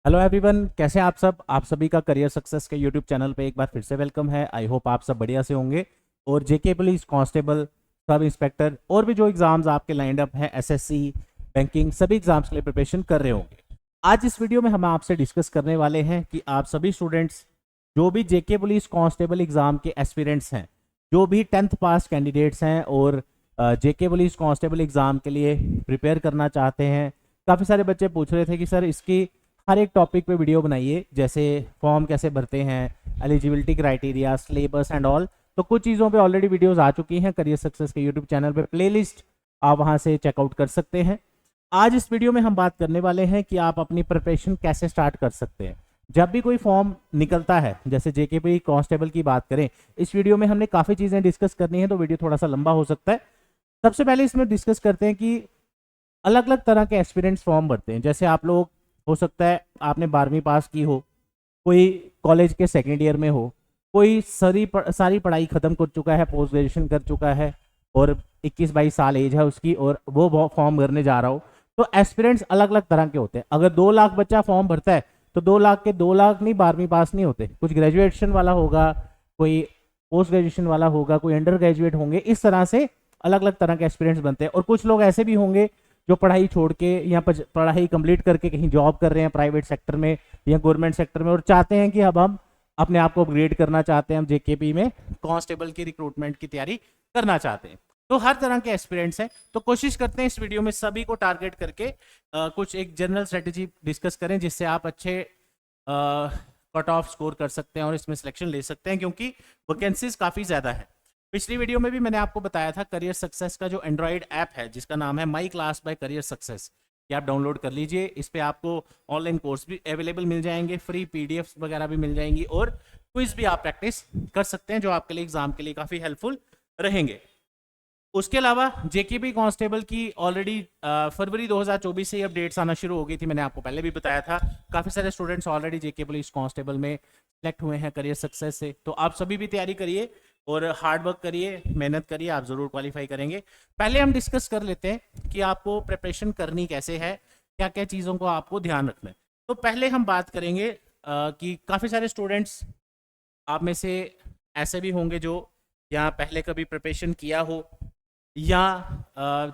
Hello everyone, कैसे हैं आप सब। आप सभी का करियर सक्सेस के यूट्यूब चैनल पे एक बार फिर से वेलकम है। आई होप आप सब बढ़िया से होंगे और जेके पुलिस कांस्टेबल, सब इंस्पेक्टर और भी जो एग्जाम्स आपके लाइंड अप हैं, एसएससी, बैंकिंग, सभी एग्जाम्स के लिए प्रिपरेशन कर रहे होंगे। आज इस वीडियो में हम आपसे डिस्कस करने वाले हैं कि आप सभी स्टूडेंट्स जो भी जेके पुलिस कांस्टेबल एग्जाम के एस्पिरेंट्स हैं, जो भी 10th पास कैंडिडेट्स हैं और जेके पुलिस कांस्टेबल एग्जाम के लिए प्रिपेयर करना चाहते हैं। काफ़ी सारे बच्चे पूछ रहे थे कि सर इसकी हर एक टॉपिक पे वीडियो बनाइए, जैसे फॉर्म कैसे भरते हैं, eligibility criteria, syllabus and all. तो कुछ चीज़ों पे ऑलरेडी वीडियोस आ चुकी हैं करियर सक्सेस के यूट्यूब चैनल पे, प्लेलिस्ट आप वहां से चेकआउट कर सकते हैं। आज इस वीडियो में हम बात करने वाले हैं कि आप अपनी प्रिपरेशन कैसे स्टार्ट कर सकते हैं जब भी कोई फॉर्म निकलता है। जैसे जेकेपी कांस्टेबल की बात करें, इस वीडियो में हमने काफ़ी चीज़ें डिस्कस करनी है, तो वीडियो थोड़ा सा लंबा हो सकता है। सबसे पहले इसमें डिस्कस करते हैं कि अलग अलग तरह के एस्पिरेंट्स फॉर्म भरते हैं। जैसे आप लोग, हो सकता है आपने 12वीं पास की हो, कोई कॉलेज के सेकेंड ईयर में हो, कोई सारी पढ़ाई खत्म कर चुका है, पोस्ट ग्रेजुएशन कर चुका है और 21-22 साल एज है उसकी और वो फॉर्म भरने जा रहा हो। तो एस्पिरेंट्स अलग अलग तरह के होते हैं। अगर 2 लाख बच्चा फॉर्म भरता है तो 2 लाख के 2 लाख नहीं 12वीं पास नहीं होते। कुछ ग्रेजुएशन वाला होगा, कोई पोस्ट ग्रेजुएशन वाला होगा, कोई अंडर ग्रेजुएट होंगे। इस तरह से अलग अलग तरह के एस्पिरेंट्स बनते हैं। और कुछ लोग ऐसे भी होंगे जो पढ़ाई छोड़ के या पढ़ाई कंप्लीट करके कहीं जॉब कर रहे हैं प्राइवेट सेक्टर में या गवर्नमेंट सेक्टर में, और चाहते हैं कि अब हम अपने आप को अपग्रेड करना चाहते हैं, हम जेकेपी में कांस्टेबल की रिक्रूटमेंट की तैयारी करना चाहते हैं। तो हर तरह के एस्पिरेंट्स हैं। तो कोशिश करते हैं इस वीडियो में सभी को टारगेट करके कुछ एक जनरल स्ट्रेटेजी डिस्कस करें, जिससे आप अच्छे कट ऑफ स्कोर कर सकते हैं और इसमें सिलेक्शन ले सकते हैं, क्योंकि वैकेंसीज काफ़ी ज़्यादा है। पिछली वीडियो में भी मैंने आपको बताया था करियर सक्सेस का जो एंड्रॉइड ऐप है, जिसका नाम है my class by career success, ये आप डाउनलोड कर लीजिए। इस पे आपको ऑनलाइन कोर्स भी अवेलेबल मिल जाएंगे, फ्री पीडीएफ वगैरह भी मिल जाएंगी और क्विज भी आप प्रैक्टिस कर सकते हैं, जो आपके लिए एग्जाम के लिए काफ़ी हेल्पफुल रहेंगे। उसके अलावा जेकेपी कांस्टेबल की ऑलरेडी फरवरी 2024 से ही अपडेट्स आना शुरू हो गई थी। मैंने आपको पहले भी बताया था, काफ़ी सारे स्टूडेंट्स ऑलरेडी जेके पुलिस कांस्टेबल में सिलेक्ट हुए हैं करियर सक्सेस से। तो आप सभी भी तैयारी करिए और हार्ड वर्क करिए, मेहनत करिए, आप ज़रूर क्वालिफाई करेंगे। पहले हम डिस्कस कर लेते हैं कि आपको प्रिपरेशन करनी कैसे है, क्या क्या चीज़ों को आपको ध्यान रखना है। तो पहले हम बात करेंगे कि काफ़ी सारे स्टूडेंट्स आप में से ऐसे भी होंगे जो या पहले कभी प्रिपरेशन किया हो या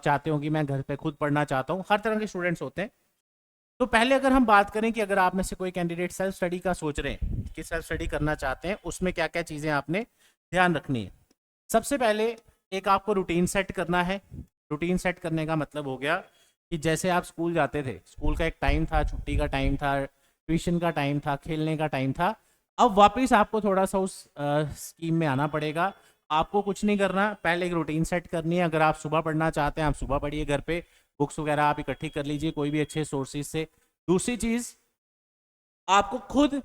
चाहते हो कि मैं घर पे खुद पढ़ना चाहता हूँ। हर तरह के स्टूडेंट्स होते हैं। तो पहले अगर हम बात करें कि अगर आप में से कोई कैंडिडेट सेल्फ स्टडी का सोच रहे हैं कि सेल्फ स्टडी करना चाहते हैं, उसमें क्या क्या चीज़ें आपने ध्यान रखनी है। सबसे पहले एक आपको रूटीन सेट करना है। रूटीन सेट करने का मतलब हो गया कि जैसे आप स्कूल जाते थे, स्कूल का एक टाइम था, छुट्टी का टाइम था, ट्यूशन का टाइम था, खेलने का टाइम था। अब वापस आपको थोड़ा सा उस स्कीम में आना पड़ेगा। आपको कुछ नहीं करना, पहले एक रूटीन सेट करनी है। अगर आप सुबह पढ़ना चाहते हैं, आप सुबह पढ़िए, घर पे बुक्स वगैरह आप इकट्ठी कर लीजिए कोई भी अच्छे सोर्सेज से। दूसरी चीज़, आपको खुद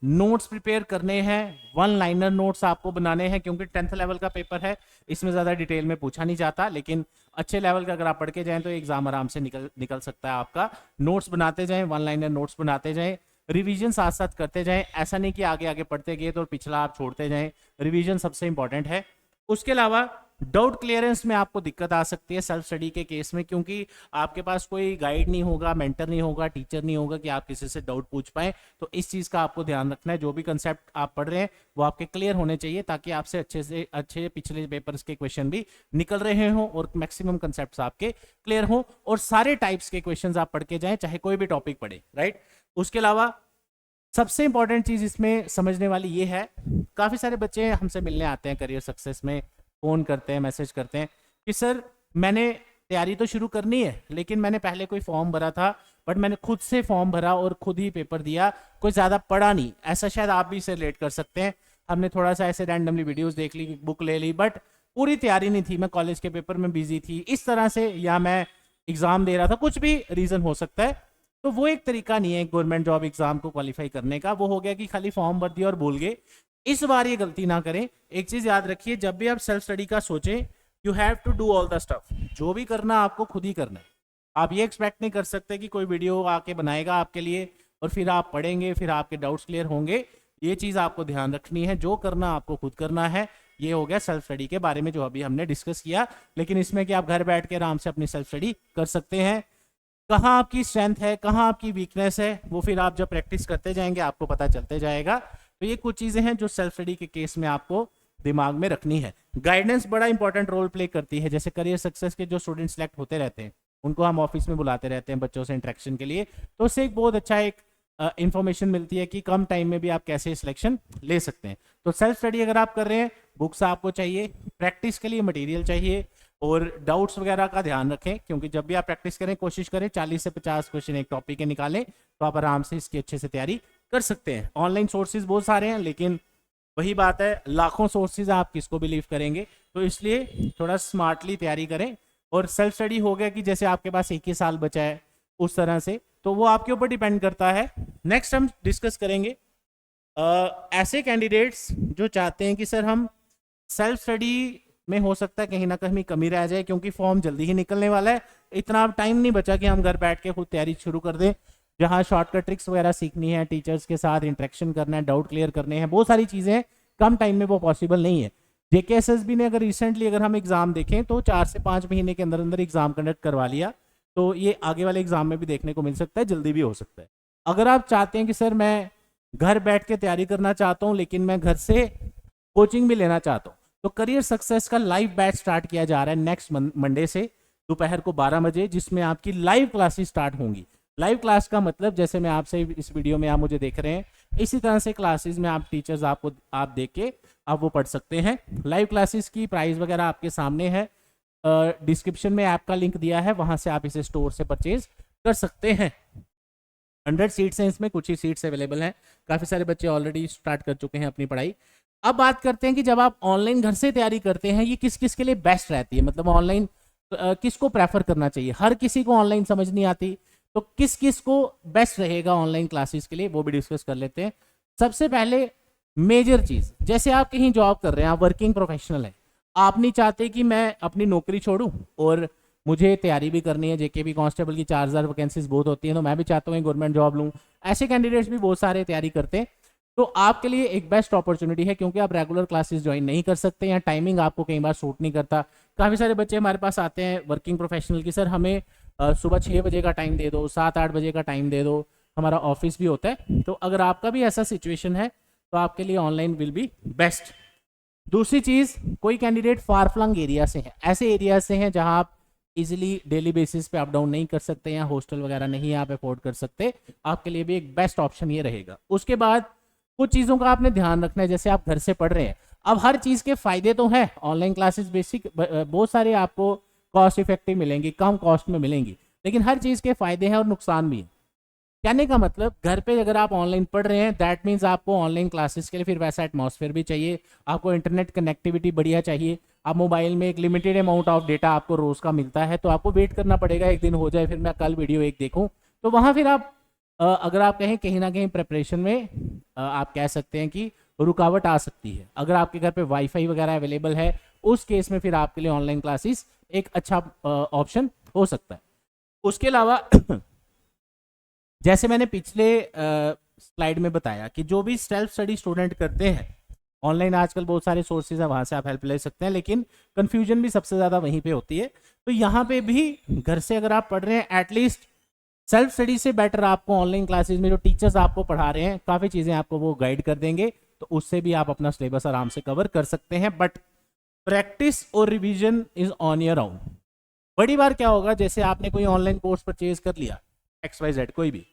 नोट्स प्रिपेयर करने हैं, वन लाइनर नोट्स आपको बनाने हैं, क्योंकि 10th लेवल का पेपर है, इसमें ज़्यादा डिटेल में पूछा नहीं जाता, लेकिन अच्छे लेवल का अगर आप पढ़ के जाएं तो एग्जाम आराम से निकल सकता है आपका। नोट्स बनाते जाएं, वन लाइनर नोट्स बनाते जाएं, रिवीजन साथ साथ करते जाएं। ऐसा नहीं कि आगे आगे पढ़ते गए तो पिछला आप छोड़ते जाएं, रिवीजन सबसे इंपॉर्टेंट है। उसके अलावा डाउट क्लियरेंस में आपको दिक्कत आ सकती है सेल्फ स्टडी के केस में, क्योंकि आपके पास कोई गाइड नहीं होगा, मेंटर नहीं होगा, टीचर नहीं होगा कि आप किसी से डाउट पूछ पाए। तो इस चीज़ का आपको ध्यान रखना है। जो भी कंसेप्ट आप पढ़ रहे हैं वो आपके क्लियर होने चाहिए, ताकि आपसे अच्छे से अच्छे पिछले पेपर्स के क्वेश्चन भी निकल रहे हों और मैक्सिमम कंसेप्ट आपके क्लियर हों और सारे टाइप्स के क्वेश्चन आप पढ़ के जाएं, चाहे कोई भी टॉपिक पढ़े, राइट। उसके अलावा सबसे इंपॉर्टेंट चीज़ इसमें समझने वाली ये है, काफ़ी सारे बच्चे हमसे मिलने आते हैं करियर सक्सेस में, फ़ोन करते हैं, मैसेज करते हैं कि सर मैंने तैयारी तो शुरू करनी है, लेकिन मैंने पहले कोई फॉर्म भरा था, बट मैंने खुद से फॉर्म भरा और खुद ही पेपर दिया, कोई ज़्यादा पढ़ा नहीं। ऐसा शायद आप भी इसे रिलेट कर सकते हैं। हमने थोड़ा सा ऐसे रैंडमली वीडियोज़ देख ली, बुक ले ली, बट पूरी तैयारी नहीं थी, मैं कॉलेज के पेपर में बिजी थी, इस तरह से, या मैं एग्ज़ाम दे रहा था, कुछ भी रीज़न हो सकता है। तो वो एक तरीका नहीं है गवर्नमेंट जॉब एग्जाम को क्वालिफाई करने का। वो हो गया कि खाली फॉर्म भर दिया और भूल गए। इस बार ये गलती ना करें। एक चीज याद रखिए, जब भी आप सेल्फ स्टडी का सोचें, you have to do all the stuff. जो भी करना आपको खुद ही करना है। आप ये एक्सपेक्ट नहीं कर सकते कि कोई वीडियो आके बनाएगा आपके लिए और फिर आप पढ़ेंगे, फिर आपके डाउट्स क्लियर होंगे। ये चीज आपको ध्यान रखनी है, जो करना आपको खुद करना है। ये हो गया सेल्फ स्टडी के बारे में जो अभी हमने डिस्कस किया, लेकिन इसमें कि आप घर बैठ के आराम से अपनी सेल्फ स्टडी कर सकते हैं। कहाँ आपकी स्ट्रेंथ है, कहाँ आपकी वीकनेस है, वो फिर आप जब प्रैक्टिस करते जाएंगे आपको पता चलते जाएगा। तो ये कुछ चीज़ें हैं जो सेल्फ स्टडी के केस में आपको दिमाग में रखनी है। गाइडेंस बड़ा इंपॉर्टेंट रोल प्ले करती है। जैसे करियर सक्सेस के जो स्टूडेंट सेलेक्ट होते रहते हैं उनको हम ऑफिस में बुलाते रहते हैं बच्चों से इंटरेक्शन के लिए, तो उससे एक बहुत अच्छा एक इंफॉर्मेशन मिलती है कि कम टाइम में भी आप कैसे सिलेक्शन ले सकते हैं। तो सेल्फ स्टडी अगर आप कर रहे हैं, बुक्स आपको चाहिए, प्रैक्टिस के लिए मटेरियल चाहिए, और डाउट्स वगैरह का ध्यान रखें, क्योंकि जब भी आप प्रैक्टिस करें कोशिश करें 40 से 50 क्वेश्चन एक टॉपिक के निकालें, तो आप आराम से इसकी अच्छे से तैयारी कर सकते हैं। ऑनलाइन सोर्सेज बहुत सारे हैं, लेकिन वही बात है, लाखों सोर्सेज आप किसको बिलीव करेंगे, तो इसलिए थोड़ा स्मार्टली तैयारी करें। और सेल्फ स्टडी हो गया कि जैसे आपके पास एक ही साल बचा है उस तरह से, तो वो आपके ऊपर डिपेंड करता है। नेक्स्ट हम डिस्कस करेंगे ऐसे कैंडिडेट्स जो चाहते हैं कि सर हम सेल्फ स्टडी में हो सकता है कहीं ना कहीं कमी रह जाए, क्योंकि फॉर्म जल्दी ही निकलने वाला है, इतना टाइम नहीं बचा कि हम घर बैठ के खुद तैयारी शुरू कर दें। जहां शॉर्टकट ट्रिक्स वगैरह सीखनी है, टीचर्स के साथ इंटरेक्शन करना है, डाउट क्लियर करने हैं, बहुत सारी चीजें हैं, कम टाइम में वो पॉसिबल नहीं है। जेकेएसएसबी ने अगर रिसेंटली अगर हम एग्जाम देखें तो 4 से 5 महीने के अंदर अंदर एग्जाम कंडक्ट करवा लिया, तो ये आगे वाले एग्जाम में भी देखने को मिल सकता है, जल्दी भी हो सकता है। अगर आप चाहते हैं कि सर मैं घर बैठ के तैयारी करना चाहता हूँ लेकिन मैं घर से कोचिंग भी लेना चाहता हूँ, तो करियर सक्सेस का लाइव बैच स्टार्ट किया जा रहा है नेक्स्ट मंडे से दोपहर को 12 बजे, जिसमें आपकी लाइव क्लासेस स्टार्ट होंगी। लाइव क्लास का मतलब जैसे मैं आपसे इस वीडियो में आप मुझे देख रहे हैं, इसी तरह से क्लासेस में आप टीचर्स आपको आप देख के आप वो पढ़ सकते हैं। लाइव क्लासेस की प्राइस वगैरह आपके सामने है, डिस्क्रिप्शन में ऐप का लिंक दिया है, वहां से आप इसे स्टोर से परचेज कर सकते हैं। 100 सीट्स हैं इसमें, कुछ ही सीट्स अवेलेबल हैं, काफ़ी सारे बच्चे ऑलरेडी स्टार्ट कर चुके हैं अपनी पढ़ाई। अब बात करते हैं कि जब आप ऑनलाइन घर से तैयारी करते हैं, ये किस किस के लिए बेस्ट रहती है, मतलब ऑनलाइन किसको प्रेफर करना चाहिए। हर किसी को ऑनलाइन समझ नहीं आती, तो किस किस को बेस्ट रहेगा ऑनलाइन क्लासेस के लिए, वो भी डिस्कस कर लेते हैं। सबसे पहले मेजर चीज़, जैसे आप कहीं जॉब कर रहे हैं, आप वर्किंग प्रोफेशनल है, आप नहीं चाहते कि मैं अपनी नौकरी छोड़ूं और मुझे तैयारी भी करनी है, जेकेपी कांस्टेबल की 4000 वैकेंसीज बहुत होती हैं, तो मैं भी चाहता हूँ गवर्नमेंट जॉब लूँ। ऐसे कैंडिडेट्स भी बहुत सारे तैयारी करते हैं, तो आपके लिए एक बेस्ट अपॉर्चुनिटी है, क्योंकि आप रेगुलर क्लासेस ज्वाइन नहीं कर सकते या टाइमिंग आपको कई बार सूट नहीं करता। काफ़ी सारे बच्चे हमारे पास आते हैं वर्किंग प्रोफेशनल की, सर हमें सुबह 6 बजे का टाइम दे दो, 7-8 बजे का टाइम दे दो, हमारा ऑफिस भी होता है। तो अगर आपका भी ऐसा सिचुएशन है तो आपके लिए ऑनलाइन विल बी बेस्ट। दूसरी चीज़, कोई कैंडिडेट फार फ्लंग एरिया से है, ऐसे एरिया से हैं जहां आप इजीली डेली बेसिस पे अप डाउन नहीं कर सकते या हॉस्टल वगैरह नहीं आप अफोर्ड कर सकते, आपके लिए भी एक बेस्ट ऑप्शन ये रहेगा। उसके बाद कुछ चीज़ों का आपने ध्यान रखना है, जैसे आप घर से पढ़ रहे हैं, अब हर चीज़ के फायदे तो हैं, ऑनलाइन क्लासेस बेसिक बहुत सारे आपको कॉस्ट इफेक्टिव मिलेंगी, कम कॉस्ट में मिलेंगी, लेकिन हर चीज़ के फायदे हैं और नुकसान भी हैं। कहने का मतलब, घर पे अगर आप ऑनलाइन पढ़ रहे हैं, दैट मीन्स आपको ऑनलाइन क्लासेस के लिए फिर वैसा एटमॉस्फेयर भी चाहिए, आपको इंटरनेट कनेक्टिविटी बढ़िया चाहिए। आप मोबाइल में एक लिमिटेड अमाउंट ऑफ डेटा आपको रोज़ का मिलता है, तो आपको वेट करना पड़ेगा एक दिन हो जाए फिर मैं कल वीडियो एक देखूं, तो वहाँ फिर आप अगर आप कहें कहीं ना कहीं प्रिपरेशन में आप कह सकते हैं कि रुकावट आ सकती है। अगर आपके घर पे वाईफाई वगैरह अवेलेबल है, उस केस में फिर आपके लिए ऑनलाइन क्लासेस एक अच्छा ऑप्शन हो सकता है। उसके अलावा जैसे मैंने पिछले स्लाइड में बताया कि जो भी सेल्फ स्टडी स्टूडेंट करते हैं ऑनलाइन, आजकल बहुत सारे सोर्सेज है, वहां से आप हेल्प ले सकते हैं, लेकिन कंफ्यूजन भी सबसे ज़्यादा वहीं पे होती है। तो यहाँ पे भी घर से अगर आप पढ़ रहे हैं, एटलीस्ट सेल्फ स्टडी से बेटर आपको ऑनलाइन क्लासेज में जो टीचर्स आपको पढ़ा रहे हैं काफ़ी चीज़ें आपको वो गाइड कर देंगे, तो उससे भी आप अपना सिलेबस आराम से कवर कर सकते हैं। बट प्रैक्टिस और revision is on your own. बड़ी बार क्या होगा, जैसे आपने कोई ऑनलाइन कोर्स परचेज कर लिया, XYZ कोई भी,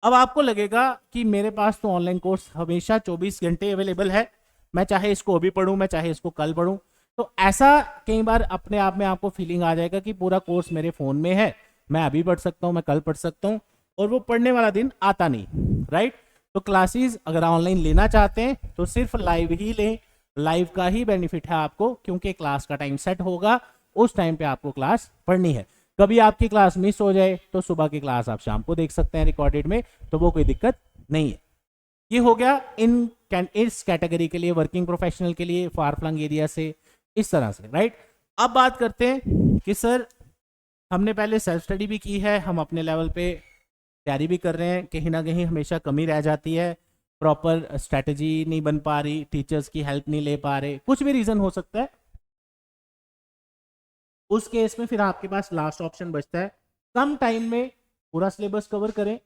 अब आपको लगेगा कि मेरे पास तो ऑनलाइन कोर्स हमेशा 24 घंटे अवेलेबल है, मैं चाहे इसको अभी पढ़ूं, मैं चाहे इसको कल पढ़ूं, तो ऐसा कई बार अपने आप में आपको फीलिंग आ जाएगा कि पूरा कोर्स मेरे फ़ोन में है, मैं अभी पढ़ सकता हूं, मैं कल पढ़ सकता हूं, और वो पढ़ने वाला दिन आता नहीं, राइट। तो क्लासेस अगर ऑनलाइन लेना चाहते हैं तो सिर्फ लाइव ही लें, लाइव का ही बेनिफिट है आपको, क्योंकि क्लास का टाइम सेट होगा, उस टाइम पे आपको क्लास पढ़नी है। कभी आपकी क्लास मिस हो जाए तो सुबह की क्लास आप शाम को देख सकते हैं रिकॉर्डेड में, तो वो कोई दिक्कत नहीं है। ये हो गया इस कैटेगरी के लिए, वर्किंग प्रोफेशनल के लिए, फार फ्लंग एरिया से, इस तरह से, राइट। अब बात करते हैं कि सर हमने पहले सेल्फ स्टडी भी की है, हम अपने लेवल पे तैयारी भी कर रहे हैं, कहीं ना कहीं हमेशा कमी रह जाती है, प्रॉपर स्ट्रैटेजी नहीं बन पा रही, टीचर्स की हेल्प नहीं ले पा रहे, कुछ भी रीजन हो सकता है। उस केस में फिर आपके पास लास्ट ऑप्शन बचता है कम टाइम में पूरा सिलेबस कवर करें,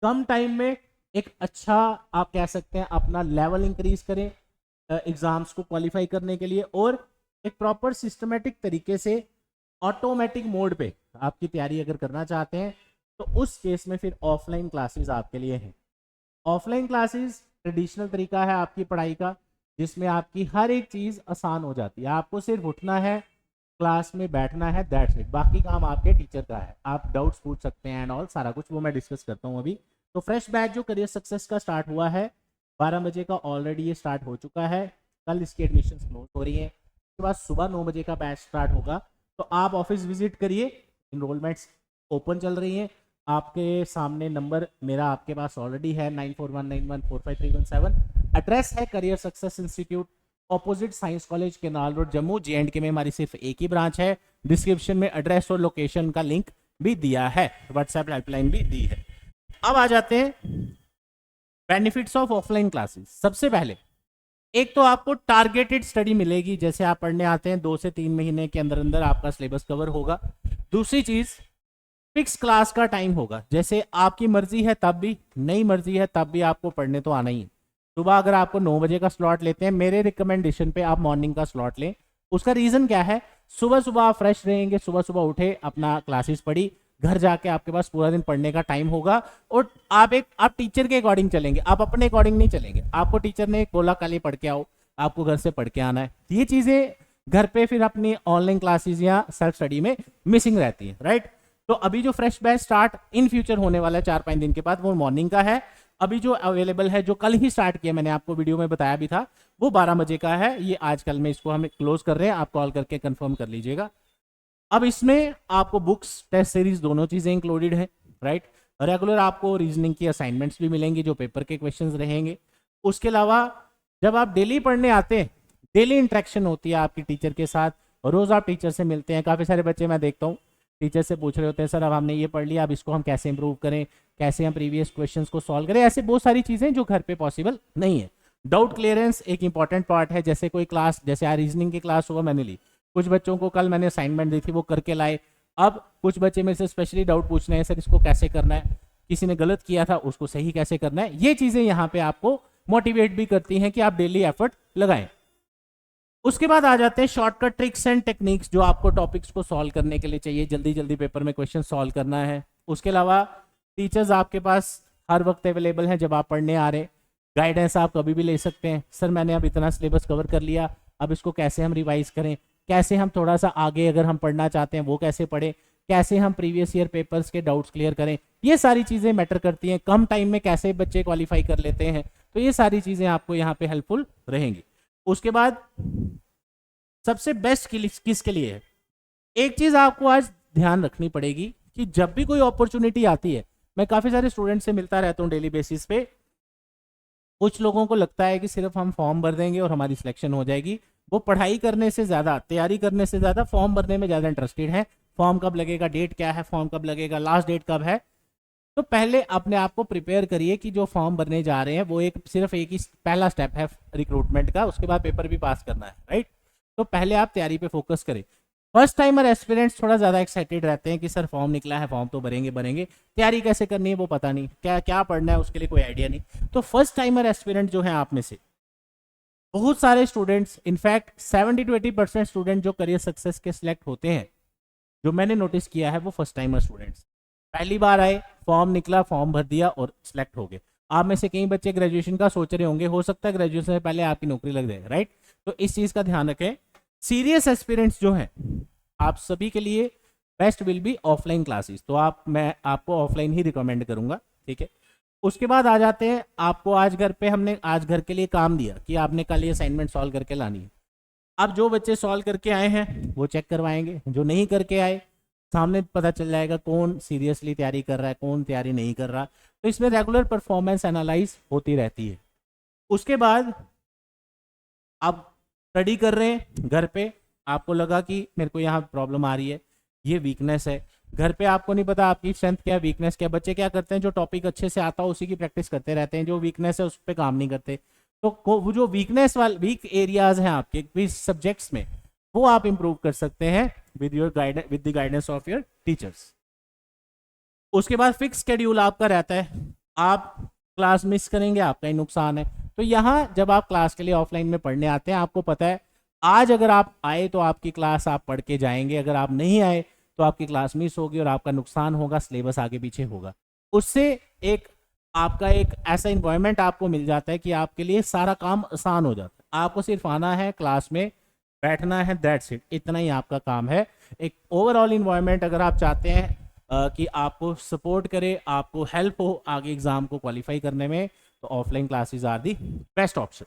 कम टाइम में एक अच्छा आप कह सकते हैं अपना लेवल इंक्रीज करें एग्जाम्स को क्वालिफाई करने के लिए, और एक प्रॉपर सिस्टमेटिक तरीके से ऑटोमेटिक मोड पे आपकी तैयारी अगर करना चाहते हैं तो उस केस में फिर ऑफलाइन क्लासेस आपके लिए हैं। ऑफलाइन क्लासेस ट्रेडिशनल तरीका है आपकी पढ़ाई का, जिसमें आपकी हर एक चीज़ आसान हो जाती है। आपको सिर्फ उठना है, क्लास में बैठना है, दैट्स इट। बाकी काम आपके टीचर का है, आप डाउट्स पूछ सकते हैं एंड ऑल, सारा कुछ वो मैं डिस्कस करता हूँ अभी। तो फ्रेश बैच जो करियर सक्सेस का स्टार्ट हुआ है 12 बजे का, ऑलरेडी ये स्टार्ट हो चुका है। कल इसकी एडमिशन क्लोज हो रही है, उसके बाद सुबह 9 बजे का बैच स्टार्ट होगा। तो आप ऑफिस विजिट करिए, इनरोलमेंट्स ओपन चल रही हैं। आपके सामने नंबर मेरा आपके पास ऑलरेडी है 9419145317। एड्रेस है career success institute, opposite science college canal road Jammu, J&K में हमारी सिर्फ एक ही ब्रांच है। डिस्क्रिप्शन में एड्रेस और लोकेशन का लिंक भी दिया है, व्हाट्सएप हेल्पलाइन भी दी है। अब आ जाते हैं बेनिफिट्स ऑफ ऑफलाइन क्लासेस। सबसे पहले एक तो आपको टारगेटेड स्टडी मिलेगी, जैसे आप पढ़ने आते हैं 2 से 3 महीने के अंदर अंदर आपका सिलेबस कवर होगा। दूसरी चीज फिक्स क्लास का टाइम होगा, जैसे आपकी मर्जी है तब भी, नई मर्जी है तब भी आपको पढ़ने तो आना ही है। सुबह अगर आपको 9 बजे का स्लॉट लेते हैं, मेरे रिकमेंडेशन पे आप मॉर्निंग का स्लॉट लें। उसका रीजन क्या है, सुबह सुबह आप फ्रेश रहेंगे, सुबह सुबह उठे, अपना क्लासेस पढ़ी, घर जाके आपके पास पूरा दिन पढ़ने का टाइम होगा, और आप टीचर के अकॉर्डिंग चलेंगे, आप अपने अकॉर्डिंग नहीं चलेंगे। आपको टीचर ने बोला कल ही पढ़ के आओ, आपको घर से पढ़ के आना है। ये चीजें घर पे फिर अपनी ऑनलाइन क्लासेस या सेल्फ स्टडी में मिसिंग रहती है, राइट। तो अभी जो fresh batch start in future होने वाला है 4-5 दिन के बाद, वो मॉर्निंग का है। अभी जो अवेलेबल है, जो कल ही स्टार्ट किया, मैंने आपको वीडियो में बताया भी था, वो 12 बजे का है। ये आजकल में इसको हम क्लोज कर रहे हैं, आप कॉल करके कंफर्म कर लीजिएगा। अब इसमें आपको बुक्स, टेस्ट सीरीज दोनों चीजें इंक्लूडेड है, राइट। रेगुलर आपको रीजनिंग की असाइनमेंट्स भी मिलेंगी, जो पेपर के क्वेश्चंस रहेंगे। उसके अलावा जब आप डेली पढ़ने आते हैं, डेली इंटरेक्शन होती है आपकी टीचर के साथ, रोज आप टीचर से मिलते हैं। काफी सारे बच्चे मैं देखता हूँ टीचर से पूछ रहे होते हैं, सर अब हमने ये पढ़ लिया, अब इसको हम कैसे इंप्रूव करें, कैसे हम प्रीवियस क्वेश्चंस को सॉल्व करें। ऐसे बहुत सारी चीजें जो घर पे पॉसिबल नहीं है। डाउट क्लियरेंस एक इंपॉर्टेंट पार्ट है। जैसे कोई क्लास, जैसे आज रीजनिंग की क्लास हुआ, मैंने ली, कुछ बच्चों को कल मैंने असाइनमेंट दी थी, वो करके लाए। अब कुछ बच्चे मेरे से स्पेशली डाउट पूछ रहे हैं, सर इसको कैसे करना है, किसी ने गलत किया था उसको सही कैसे करना है। ये चीजें यहाँ पे आपको मोटिवेट भी करती हैं कि आप डेली एफर्ट लगाएं। उसके बाद आ जाते हैं शॉर्टकट ट्रिक्स एंड टेक्निक्स, जो आपको टॉपिक्स को सॉल्व करने के लिए चाहिए, जल्दी जल्दी पेपर में क्वेश्चन सॉल्व करना है। उसके अलावा टीचर्स आपके पास हर वक्त अवेलेबल हैं। जब आप पढ़ने आ रहे, गाइडेंस आप कभी भी ले सकते हैं। सर मैंने अब इतना सिलेबस कवर कर लिया, अब इसको कैसे हम रिवाइज करें, कैसे हम थोड़ा सा आगे अगर हम पढ़ना चाहते हैं वो कैसे पढ़ें, कैसे हम प्रीवियस ईयर पेपर्स के डाउट्स क्लियर करें। ये सारी चीज़ें मैटर करती हैं। कम टाइम में कैसे बच्चे क्वालिफाई कर लेते हैं, तो ये सारी चीज़ें आपको यहाँ पे हेल्पफुल रहेंगी। उसके बाद सबसे बेस्ट किसके लिए है, एक चीज़ आपको आज ध्यान रखनी पड़ेगी कि जब भी कोई अपॉर्चुनिटी आती है, मैं काफ़ी सारे स्टूडेंट से मिलता रहता हूँ डेली बेसिस पे। कुछ लोगों को लगता है कि सिर्फ हम फॉर्म भर देंगे और हमारी सिलेक्शन हो जाएगी। वो पढ़ाई करने से ज़्यादा, तैयारी करने से ज़्यादा फॉर्म भरने में ज़्यादा इंटरेस्टेड है। फॉर्म कब लगेगा, डेट क्या है, फॉर्म कब लगेगा, लास्ट डेट कब है। तो पहले अपने आप को प्रिपेयर करिए कि जो फॉर्म भरने जा रहे हैं वो सिर्फ एक ही पहला स्टेप है रिक्रूटमेंट का, उसके बाद पेपर भी पास करना है, राइट। तो पहले आप तैयारी पे फोकस करें। फर्स्ट टाइमर एस्पिरेंट्स थोड़ा ज़्यादा एक्साइटेड रहते हैं कि सर फॉर्म निकला है, फॉर्म तो भरेंगे, तैयारी कैसे करनी है वो पता नहीं, क्या क्या पढ़ना है उसके लिए कोई आइडिया नहीं। तो फर्स्ट टाइमर एस्पिरेंट जो है आप में से बहुत सारे स्टूडेंट्स, इनफैक्ट 70 to 80% स्टूडेंट जो करियर सक्सेस के सिलेक्ट होते हैं, जो मैंने नोटिस किया है, वो फर्स्ट टाइमर स्टूडेंट्स। पहली बार आए, फॉर्म निकला, फॉर्म भर दिया और सिलेक्ट हो गए। आप में से कई बच्चे ग्रेजुएशन का सोच रहे होंगे, हो सकता है ग्रेजुएशन से पहले आपकी नौकरी लग जाए, राइट। तो इस चीज़ का ध्यान रखें। सीरियस एस्पिरेंट्स जो हैं, आप सभी के लिए best will be offline classes. तो मैं आपको ऑफलाइन ही रिकमेंड करूंगा, ठीक है। उसके बाद आ जाते हैं, आपको आज घर पे हमने आज घर के लिए काम दिया कि आपने कल ये असाइनमेंट सॉल्व करके लानी है। अब जो बच्चे सॉल्व करके आए हैं वो चेक करवाएंगे, जो नहीं करके आए सामने पता चल जाएगा कौन सीरियसली तैयारी कर रहा है, कौन तैयारी नहीं कर रहा। तो इसमें रेगुलर परफॉर्मेंस एनालाइज होती रहती है। उसके बाद आप स्टडी कर रहे हैं घर पे, आपको लगा कि मेरे को यहाँ प्रॉब्लम आ रही है, ये वीकनेस है। घर पे आपको नहीं पता आपकी स्ट्रेंथ क्या है, वीकनेस क्या है। बच्चे क्या करते हैं, जो टॉपिक अच्छे से आता हो उसी की प्रैक्टिस करते रहते हैं, जो वीकनेस है उस पर काम नहीं करते। तो वो जो वीक एरियाज हैं आपके सब्जेक्ट्स में, वो आप इंप्रूव कर सकते हैं with the guidance of your teachers. उसके बाद फिक्स शेड्यूल आपका रहता है, आप क्लास मिस करेंगे आपका ही नुकसान है। तो यहाँ जब आप क्लास के लिए ऑफलाइन में पढ़ने आते हैं, आपको पता है आज अगर आप आए तो आपकी क्लास आप पढ़ के जाएंगे, अगर आप नहीं आए तो आपकी क्लास मिस होगी और आपका नुकसान होगा, सिलेबस आगे पीछे होगा। उससे एक आपका एक ऐसा इन्वायरमेंट आपको मिल जाता है कि आपके लिए सारा काम आसान हो जाता है। आपको सिर्फ आना है, क्लास में बैठना है, दैट्स इट, इतना ही आपका काम है। एक ओवरऑल इन्वायरमेंट अगर आप चाहते हैं कि आपको सपोर्ट करे, आपको हेल्प हो आगे एग्जाम को क्वालिफाई करने में, तो offline classes are the best option.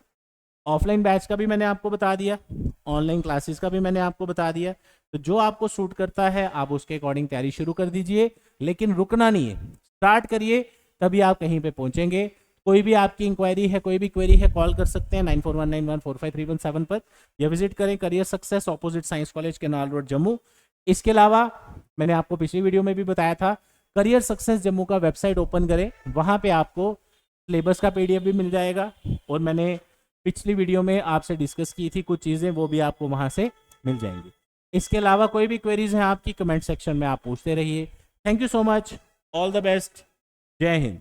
Offline batch का भी मैंने आपको बता दिया, ऑनलाइन क्लासेस का भी मैंने आपको बता दिया। तो जो आपको सूट करता है आप उसके अकॉर्डिंग तैयारी शुरू कर दीजिए, लेकिन रुकना नहीं है, स्टार्ट करिए, तभी आप कहीं पे पहुंचेंगे। कोई भी आपकी इंक्वायरी है, कोई भी क्वेरी है, कॉल कर सकते हैं 9419145317 पर, या विजिट करें career success opposite science college canal road Jammu. इसके अलावा मैंने आपको पिछली वीडियो में भी बताया था, करियर सक्सेस जम्मू का वेबसाइट ओपन करें, वहां पे आपको सिलेबस का पीडीएफ भी मिल जाएगा, और मैंने पिछली वीडियो में आपसे डिस्कस की थी कुछ चीज़ें, वो भी आपको वहां से मिल जाएंगी। इसके अलावा कोई भी क्वेरीज हैं आपकी, कमेंट सेक्शन में आप पूछते रहिए। Thank you so much, all the best, जय हिंद।